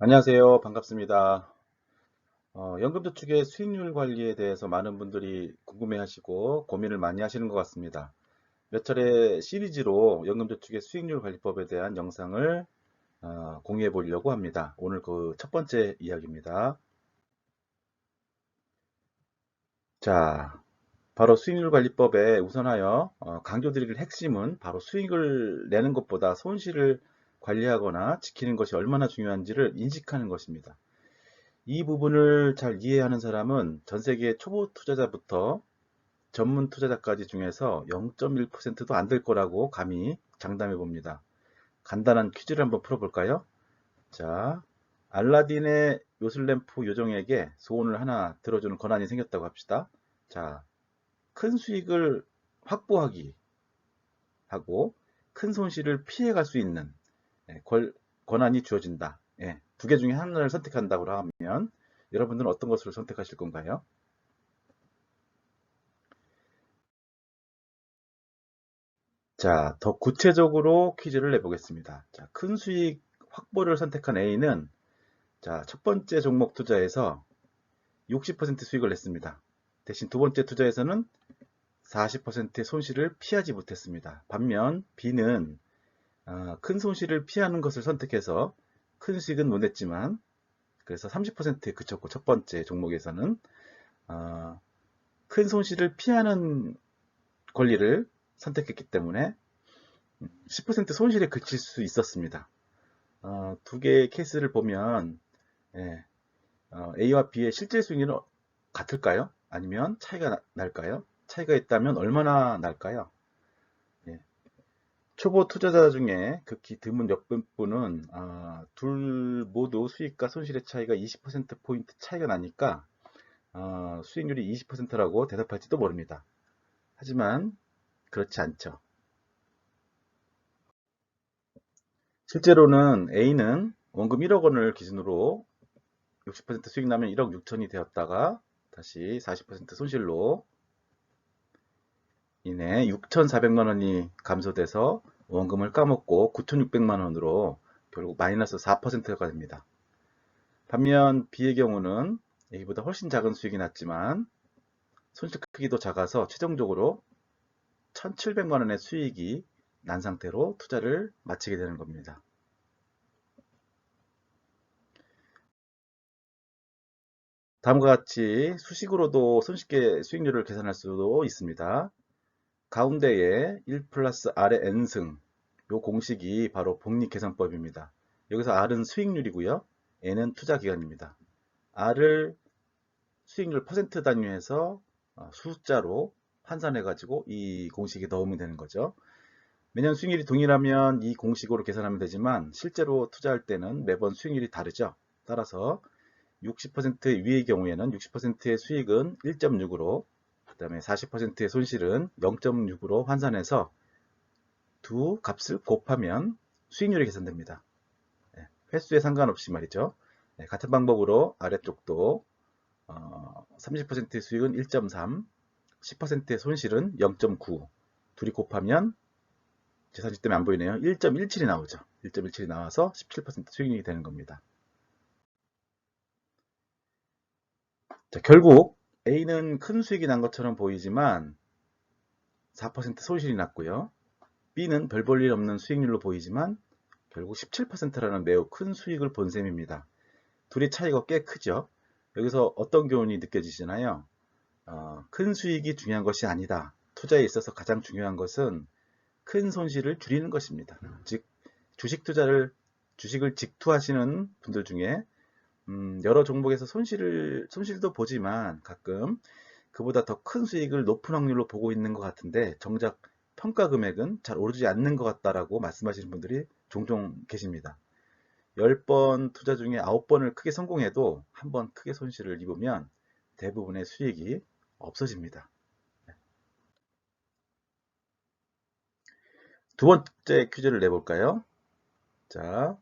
안녕하세요. 반갑습니다. 연금저축의 수익률 관리에 대해서 많은 분들이 궁금해하시고 고민을 많이 하시는 것 같습니다. 몇 차례 시리즈로 연금저축의 수익률 관리법에 대한 영상을 공유해 보려고 합니다. 오늘 그 첫 번째 이야기입니다. 자, 바로 수익률 관리법에 우선하여 강조드릴 핵심은 바로 수익을 내는 것보다 손실을 관리하거나 지키는 것이 얼마나 중요한지를 인식하는 것입니다. 이 부분을 잘 이해하는 사람은 전 세계 초보 투자자부터 전문 투자자까지 중에서 0.1%도 안 될 거라고 감히 장담해 봅니다. 간단한 퀴즈를 한번 풀어볼까요? 자, 알라딘의 요술램프 요정에게 소원을 하나 들어주는 권한이 생겼다고 합시다. 자, 큰 수익을 확보하기 하고 큰 손실을 피해갈 수 있는 예, 권한이 주어진다. 예, 두 개 중에 하나를 선택한다고 하면 여러분들은 어떤 것을 선택하실 건가요? 자, 더 구체적으로 퀴즈를 내보겠습니다. 자, 큰 수익 확보를 선택한 A는 자, 첫 번째 종목 투자에서 60% 수익을 냈습니다. 대신 두 번째 투자에서는 40%의 손실을 피하지 못했습니다. 반면 B는 큰 손실을 피하는 것을 선택해서 큰 수익은 못 냈지만 그래서 30%에 그쳤고 첫 번째 종목에서는 어, 큰 손실을 피하는 권리를 선택했기 때문에 10% 손실에 그칠 수 있었습니다. 두 개의 케이스를 보면 예, A와 B의 실제 수익률은 같을까요? 아니면 차이가 날까요? 차이가 있다면 얼마나 날까요? 예. 초보 투자자 중에 극히 드문 몇 분은 둘 모두 수익과 손실의 차이가 20%포인트 차이가 나니까 수익률이 20%라고 대답할지도 모릅니다. 하지만 그렇지 않죠. 실제로는 A는 원금 1억 원을 기준으로 60% 수익 나면 1억 6천이 되었다가 다시 40% 손실로 인해 6,400만 원이 감소돼서 원금을 까먹고 9,600만 원으로 결국 마이너스 4%가 됩니다. 반면 B의 경우는 A보다 훨씬 작은 수익이 났지만 손실 크기도 작아서 최종적으로 1,700만 원의 수익이 난 상태로 투자를 마치게 되는 겁니다. 다음과 같이 수식으로도 손쉽게 수익률을 계산할 수도 있습니다. 가운데에 1 플러스 R의 N승, 요 공식이 바로 복리계산법입니다. 여기서 R은 수익률이고요. N은 투자기간입니다. R을 수익률 퍼센트 단위에서 숫자로 환산해가지고 이 공식에 넣으면 되는 거죠. 매년 수익률이 동일하면 이 공식으로 계산하면 되지만 실제로 투자할 때는 매번 수익률이 다르죠. 따라서 60% 위의 경우에는 60%의 수익은 1.6으로 그 다음에 40%의 손실은 0.6으로 환산해서 두 값을 곱하면 수익률이 계산됩니다. 횟수에 상관없이 말이죠. 같은 방법으로 아래쪽도 30%의 수익은 1.3, 10%의 손실은 0.9 둘이 곱하면 계산기 때문에 안 보이네요. 1.17이 나오죠. 1.17이 나와서 17% 수익률이 되는 겁니다. 자, 결국 A는 큰 수익이 난 것처럼 보이지만 4% 손실이 났고요. B는 별 볼 일 없는 수익률로 보이지만 결국 17%라는 매우 큰 수익을 본 셈입니다. 둘의 차이가 꽤 크죠. 여기서 어떤 교훈이 느껴지시나요? 큰 수익이 중요한 것이 아니다. 투자에 있어서 가장 중요한 것은 큰 손실을 줄이는 것입니다. 즉 주식을 직투하시는 분들 중에 여러 종목에서 손실도 보지만 가끔 그보다 더 큰 수익을 높은 확률로 보고 있는 것 같은데 정작 평가 금액은 잘 오르지 않는 것 같다라고 말씀하시는 분들이 종종 계십니다. 10번 투자 중에 9번을 크게 성공해도 한 번 크게 손실을 입으면 대부분의 수익이 없어집니다. 두 번째 퀴즈를 내볼까요? 자,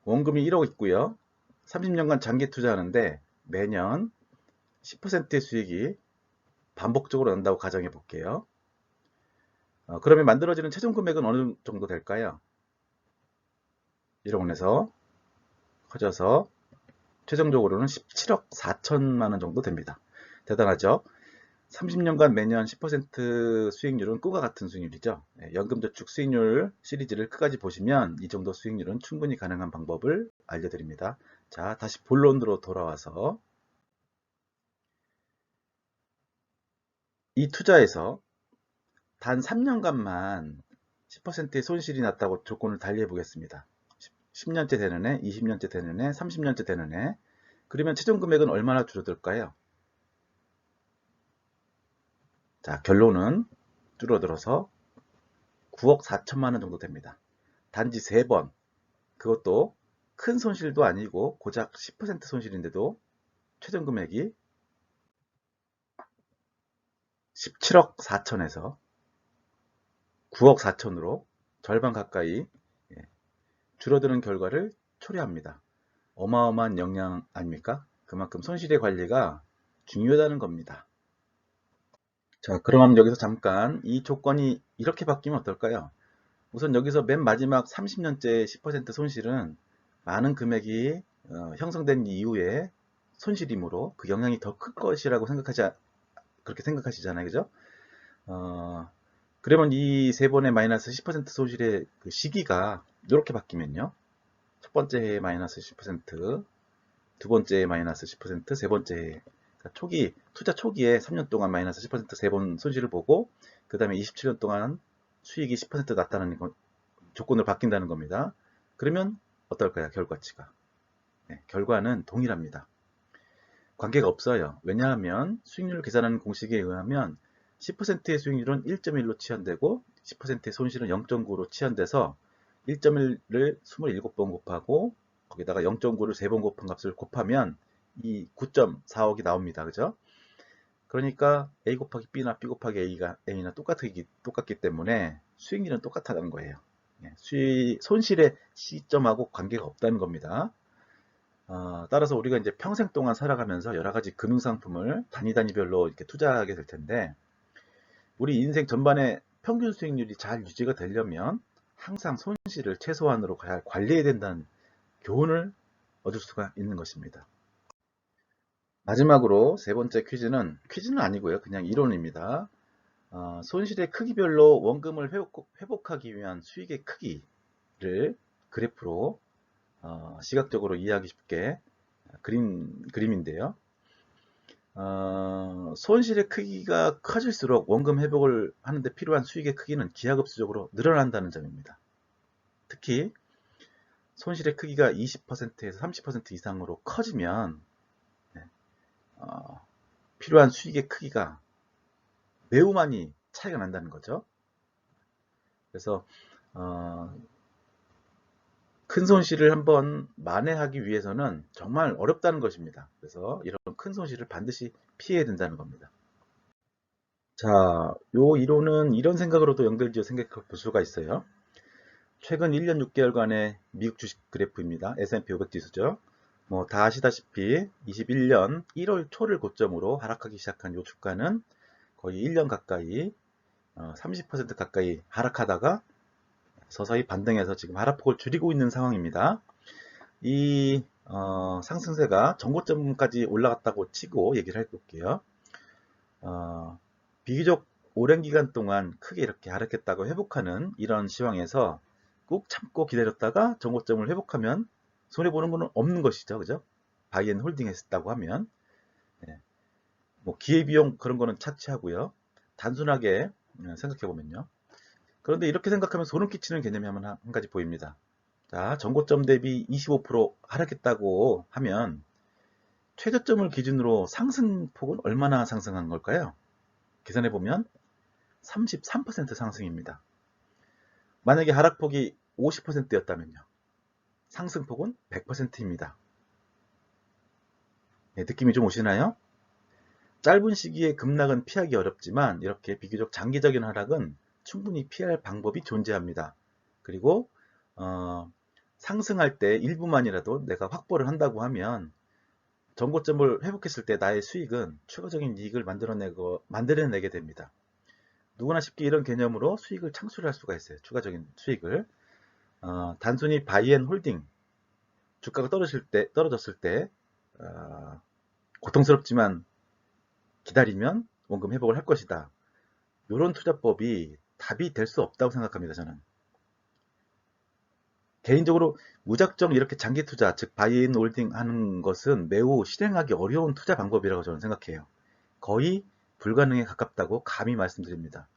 원금이 1억 있고요. 30년간 장기 투자하는데 매년 10%의 수익이 반복적으로 난다고 가정해 볼게요. 그러면 만들어지는 최종 금액은 어느 정도 될까요? 1억 원에서 커져서 최종적으로는 17억 4천만 원 정도 됩니다. 대단하죠? 30년간 매년 10% 수익률은 꿈과 같은 수익률이죠. 연금저축 수익률 시리즈를 끝까지 보시면 이 정도 수익률은 충분히 가능한 방법을 알려드립니다. 자, 다시 본론으로 돌아와서 이 투자에서 단 3년간만 10%의 손실이 났다고 조건을 달리해 보겠습니다. 10년째 되는 해, 20년째 되는 해, 30년째 되는 해. 그러면 최종 금액은 얼마나 줄어들까요? 자, 결론은 줄어들어서 9억 4천만 원 정도 됩니다. 단지 3번. 그것도 큰 손실도 아니고 고작 10% 손실인데도 최종 금액이 17억 4천에서 9억 4천으로 절반 가까이 줄어드는 결과를 초래합니다. 어마어마한 영향 아닙니까? 그만큼 손실의 관리가 중요하다는 겁니다. 자, 그럼 여기서 잠깐 이 조건이 이렇게 바뀌면 어떨까요? 우선 여기서 맨 마지막 30년째 10% 손실은 많은 금액이 형성된 이후에 손실이므로 그 영향이 더 클 것이라고 그렇게 생각하시잖아요. 그죠? 그러면 이 세 번의 마이너스 10% 손실의 그 시기가 이렇게 바뀌면요. 첫 번째 해에 마이너스 10%, 두 번째 해에 마이너스 10%, 세 번째 해에. 그러니까 투자 초기에 3년 동안 마이너스 10% 세 번 손실을 보고, 그 다음에 27년 동안 수익이 10% 났다는 조건으로 바뀐다는 겁니다. 그러면 어떨까요? 결과치가. 네, 결과는 동일합니다. 관계가 없어요. 왜냐하면 수익률을 계산하는 공식에 의하면 10%의 수익률은 1.1로 치환되고 10%의 손실은 0.9로 치환돼서 1.1을 27번 곱하고 거기다가 0.9를 3번 곱한 값을 곱하면 이 9.4억이 나옵니다. 그죠? 그러니까 A 곱하기 B나 B 곱하기 A나 똑같기 때문에 수익률은 똑같다는 거예요. 손실의 시점하고 관계가 없다는 겁니다. 따라서 우리가 이제 평생 동안 살아가면서 여러 가지 금융상품을 단위별로 이렇게 투자하게 될 텐데, 우리 인생 전반에 평균 수익률이 잘 유지가 되려면 항상 손실을 최소한으로 잘 관리해야 된다는 교훈을 얻을 수가 있는 것입니다. 마지막으로 세 번째 퀴즈는 아니고요. 그냥 이론입니다. 손실의 크기별로 원금을 회복하기 위한 수익의 크기를 그래프로 시각적으로 이해하기 쉽게 그림인데요. 손실의 크기가 커질수록 원금 회복을 하는데 필요한 수익의 크기는 기하급수적으로 늘어난다는 점입니다. 특히 손실의 크기가 20%에서 30% 이상으로 커지면 필요한 수익의 크기가 매우 많이 차이가 난다는 거죠. 그래서 큰 손실을 한번 만회하기 위해서는 정말 어렵다는 것입니다. 그래서 이런 큰 손실을 반드시 피해야 된다는 겁니다. 자, 요 이론은 이런 생각으로도 연결지어 생각해 볼 수가 있어요. 최근 1년 6개월간의 미국 주식 그래프입니다. S&P 500 지수죠. 뭐 다 아시다시피 21년 1월 초를 고점으로 하락하기 시작한 요 주가는 거의 1년 가까이 30% 가까이 하락하다가 서서히 반등해서 지금 하락폭을 줄이고 있는 상황입니다. 이 상승세가 전고점까지 올라갔다고 치고 얘기를 해볼게요. 비교적 오랜 기간 동안 크게 이렇게 하락했다고 회복하는 이런 시황에서 꾹 참고 기다렸다가 전고점을 회복하면 손해보는 건 없는 것이죠. 그죠? 바이앤 홀딩 했다고 하면. 뭐 기회비용 그런 거는 차치하고요. 단순하게 생각해보면요. 그런데 이렇게 생각하면 소름 끼치는 개념이 한 가지 보입니다. 자, 전고점 대비 25% 하락했다고 하면 최저점을 기준으로 상승폭은 얼마나 상승한 걸까요? 계산해보면 33% 상승입니다. 만약에 하락폭이 50%였다면요. 상승폭은 100%입니다. 네, 느낌이 좀 오시나요? 짧은 시기에 급락은 피하기 어렵지만 이렇게 비교적 장기적인 하락은 충분히 피할 방법이 존재합니다. 그리고 상승할 때 일부만이라도 내가 확보를 한다고 하면 전고점을 회복했을 때 나의 수익은 추가적인 이익을 만들어내게 됩니다. 누구나 쉽게 이런 개념으로 수익을 창출할 수가 있어요. 추가적인 수익을. 단순히 바이 앤 홀딩, 주가가 떨어졌을 때 고통스럽지만 기다리면 원금 회복을 할 것이다. 이런 투자법이 답이 될 수 없다고 생각합니다. 저는 개인적으로 무작정 이렇게 장기 투자, 즉 바이앤 홀딩 하는 것은 매우 실행하기 어려운 투자 방법이라고 저는 생각해요. 거의 불가능에 가깝다고 감히 말씀드립니다.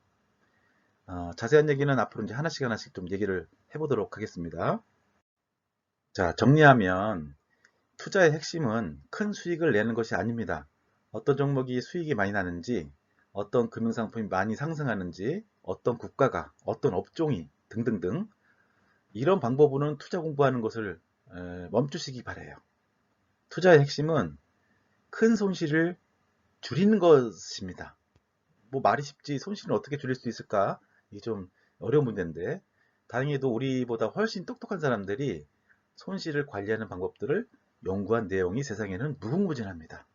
자세한 얘기는 앞으로 이제 하나씩 좀 얘기를 해보도록 하겠습니다. 자, 정리하면 투자의 핵심은 큰 수익을 내는 것이 아닙니다. 어떤 종목이 수익이 많이 나는지, 어떤 금융상품이 많이 상승하는지, 어떤 국가가, 어떤 업종이 등등등 이런 방법으로는 투자 공부하는 것을 멈추시기 바라요. 투자의 핵심은 큰 손실을 줄이는 것입니다. 뭐 말이 쉽지 손실을 어떻게 줄일 수 있을까? 이게 좀 어려운 문제인데 다행히도 우리보다 훨씬 똑똑한 사람들이 손실을 관리하는 방법들을 연구한 내용이 세상에는 무궁무진합니다.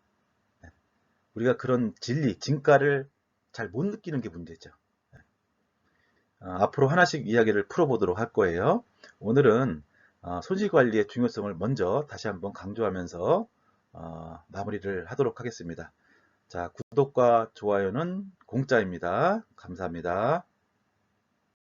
우리가 그런 진리, 진가를 잘 못 느끼는 게 문제죠. 앞으로 하나씩 이야기를 풀어보도록 할 거예요. 오늘은 손실관리의 중요성을 먼저 다시 한번 강조하면서 마무리를 하도록 하겠습니다. 자, 구독과 좋아요는 공짜입니다. 감사합니다.